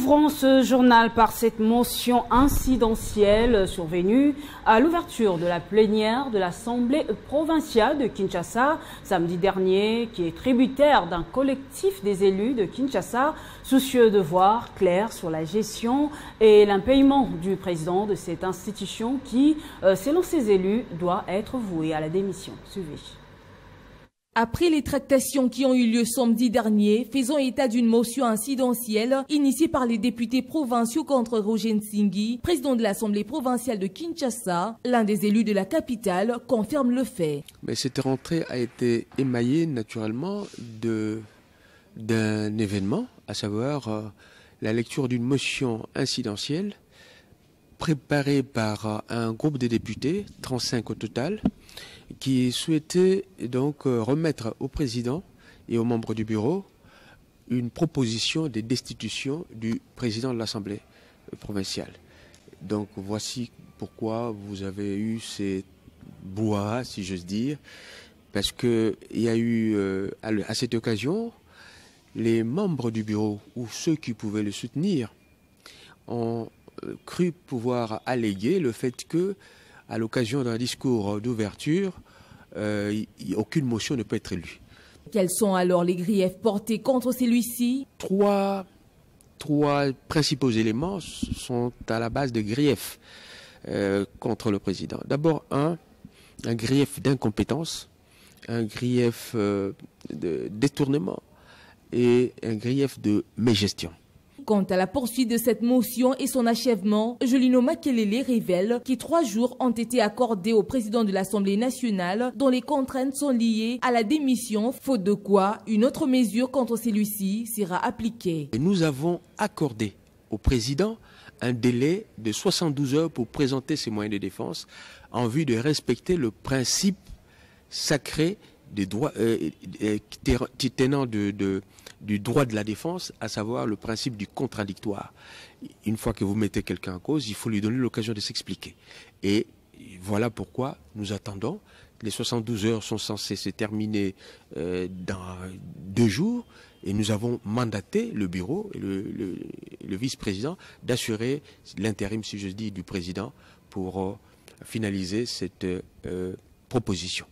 Ouvrons ce journal par cette motion incidentielle survenue à l'ouverture de la plénière de l'Assemblée provinciale de Kinshasa samedi dernier, qui est tributaire d'un collectif des élus de Kinshasa soucieux de voir clair sur la gestion et l'impayement du président de cette institution qui, selon ses élus, doit être voué à la démission. Suivez. Après les tractations qui ont eu lieu samedi dernier, faisant état d'une motion incidentielle initiée par les députés provinciaux contre Roger Nsinghi, président de l'Assemblée provinciale de Kinshasa, l'un des élus de la capitale confirme le fait. Mais cette rentrée a été émaillée naturellement d'un événement, à savoir la lecture d'une motion incidentielle préparée par un groupe de députés, 35 au total, qui souhaitait donc remettre au président et aux membres du bureau une proposition de destitution du président de l'Assemblée provinciale. Donc voici pourquoi vous avez eu ces brouhahas, si j'ose dire, parce qu'il y a eu à cette occasion, les membres du bureau ou ceux qui pouvaient le soutenir ont cru pouvoir alléguer le fait que, à l'occasion d'un discours d'ouverture, aucune motion ne peut être élue. Quels sont alors les griefs portés contre celui-ci? Trois principaux éléments sont à la base de griefs contre le président. D'abord, un grief d'incompétence, un grief de détournement et un grief de mégestion. Quant à la poursuite de cette motion et son achèvement, Julino Makelele révèle que 3 jours ont été accordés au président de l'Assemblée nationale dont les contraintes sont liées à la démission, faute de quoi une autre mesure contre celui-ci sera appliquée. Et nous avons accordé au président un délai de 72 heures pour présenter ses moyens de défense en vue de respecter le principe sacré des droits tenant du droit de la défense, à savoir le principe du contradictoire. Une fois que vous mettez quelqu'un en cause, il faut lui donner l'occasion de s'expliquer. Et voilà pourquoi nous attendons. Les 72 heures sont censées se terminer dans 2 jours et nous avons mandaté le bureau et le vice-président d'assurer l'intérim, si je dis, du président pour finaliser cette proposition.